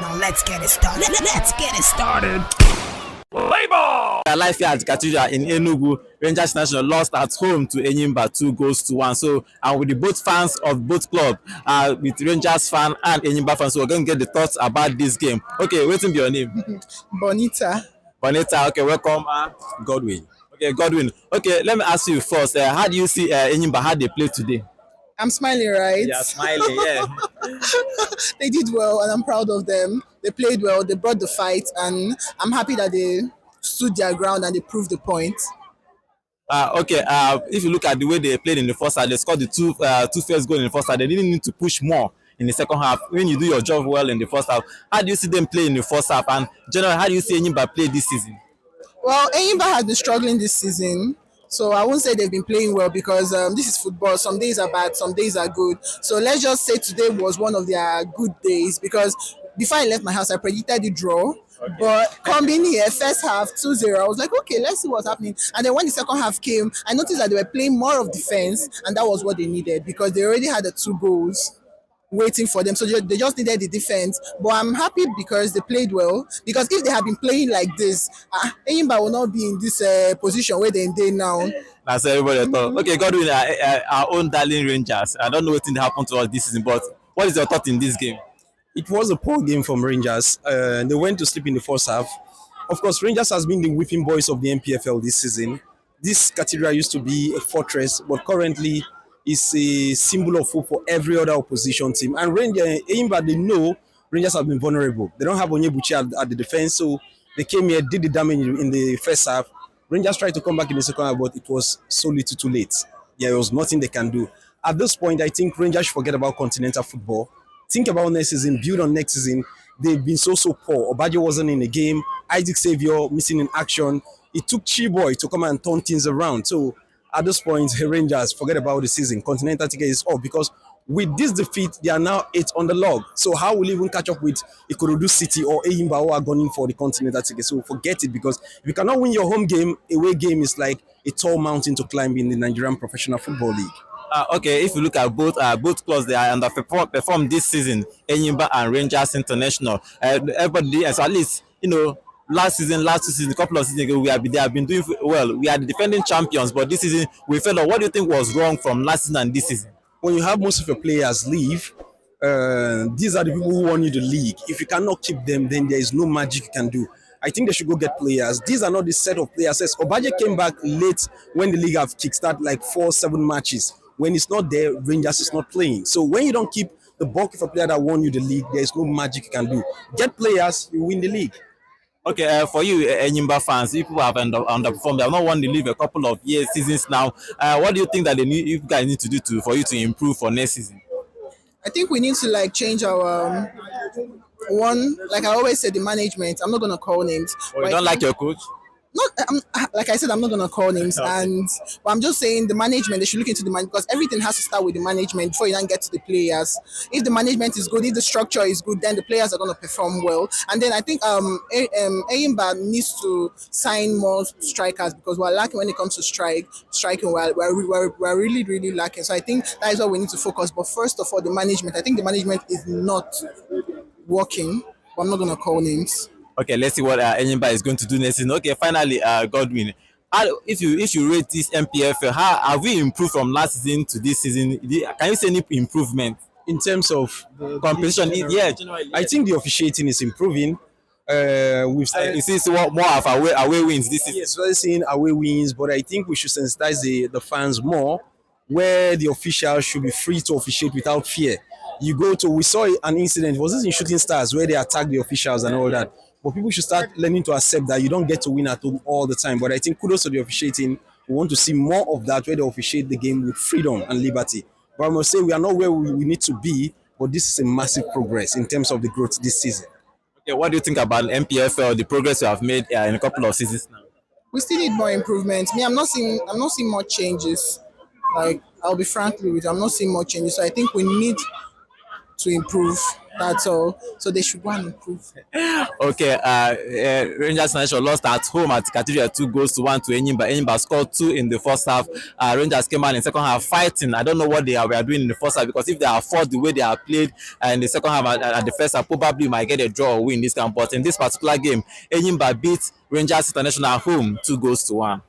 Now let's get it started. Let's get it started. Life here at Cathedral in Enugu, Rangers National lost at home to ENYIMBA 2 goals to 1. So, and with the both fans of both clubs, with Rangers fan and ENYIMBA fans, so we're going to get the thoughts about this game. Okay, waiting be your name. Bonita. Bonita. Okay, welcome. Godwin. Okay, Godwin. Okay, let me ask you first. How do you see ENYIMBA how they play today? I'm smiling, right? Yeah, smiling. Yeah. They did well, and I'm proud of them. They played well. They brought the fight, and I'm happy that they stood their ground and they proved the point. Okay. If you look at the way they played in the first half, they scored the two first goals in the first half. They didn't need to push more in the second half. When you do your job well in the first half, how do you see them play in the first half? And generally, how do you see ENYIMBA play this season? Well, ENYIMBA has been struggling this season. So I won't say they've been playing well because this is football. Some days are bad, some days are good. So let's just say today was one of their good days because before I left my house, I predicted the draw. Okay. But coming here, first half 2-0, I was like, okay, let's see what's happening. And then when the second half came, I noticed that they were playing more of defense, and that was what they needed because they already had the 2 goals waiting for them. So they just needed the defense. But I'm happy because they played well. Because if they had been playing like this, ENYIMBA will not be in this position where they're in now. That's everybody thought. Okay, Godwin, our own darling Rangers. I don't know what happened to us this season, but what is your thought in this game? It was a poor game from Rangers. They went to sleep in the first half. Of course, Rangers has been the whipping boys of the npfl this season. This cathedral used to be a fortress, but currently is a symbol of hope for every other opposition team. And ENYIMBA, they know Rangers have been vulnerable. They don't have Onyebuchi at the defense, so they came here, did the damage in the first half. Rangers tried to come back in the second half, but it was so little too late. There was nothing they can do. At this point, I think Rangers should forget about continental football. Think about next season, build on next season. They've been so poor. Obajo wasn't in the game. Isaac Xavier missing in action. It took Chiboy to come and turn things around. So at this point, Rangers, forget about the season. Continental ticket is off because with this defeat, they are now 8 on the log. So how will you even catch up with Ikorodu City or ENYIMBA who are gunning for the continental ticket? So forget it because if you cannot win your home game, away game is like a tall mountain to climb in the Nigerian Professional Football League. Okay, if you look at both clubs, they are underperformed this season. ENYIMBA and Rangers International. Everybody, so at least last two seasons, a couple of seasons ago, they have been doing well. We are the defending champions, but this season we fell off. What do you think was wrong from last season and this season? When you have most of your players leave, these are the people who won you the league. If you cannot keep them, then there is no magic you can do. I think they should go get players. These are not the set of players. Obaje came back late when the league have kickstarted like 4-7 matches. When it's not there, Rangers is not playing. So when you don't keep the bulk of a player that won you the league, there is no magic you can do. Get players, you win the league. Okay, for you, ENYIMBA fans, people have underperformed. They have not won the league a couple of seasons now. What do you think that you guys need to do for you to improve for next season? I think we need to change our one. Like I always say, the management. I'm not gonna call names. You don't like your coach? Like I said, I'm not gonna call names, but I'm just saying the management. They should look into the man because everything has to start with the management before you then get to the players. If the management is good, if the structure is good, then the players are gonna perform well. And then I think ENYIMBA needs to sign more strikers because we're lacking when it comes to striking. We're really lacking. So I think that is what we need to focus. But first of all, the management. I think the management is not working. But I'm not gonna call names. Okay, let's see what ENYIMBA is going to do next season. Okay, finally, Godwin, if you rate this npfl, how have we improved from last season to this season? Can you see any improvement in terms of competition? Yeah, generally. I think the officiating is improving. We've started. You see more of away wins this season. Yes, we're seeing away wins, but I think we should sensitize the fans more, where the officials should be free to officiate without fear. We saw an incident. Was this in Shooting Stars where they attacked the officials and all that? But people should start learning to accept that you don't get to win at home all the time. But I think kudos to the officiating. We want to see more of that where they officiate the game with freedom and liberty. But I must say we are not where we need to be, but this is a massive progress in terms of the growth this season. Okay, what do you think about npfl, the progress you have made in a couple of seasons now? We still need more improvements. I'm not seeing more changes. Like I'll be frank with you, I'm not seeing more changes. So I think we need to improve. That's all. So they should go and improve. Okay, Rangers International lost at home at Cathedral 2 goals to 1 to Enyimba. Enyimba scored 2 in the first half. Rangers came out in the second half fighting. I don't know what they were doing in the first half, because if they are fought the way they are played in the second half and the first half, probably might get a draw or win this game. But in this particular game, Enyimba beat Rangers International at home 2 goals to 1.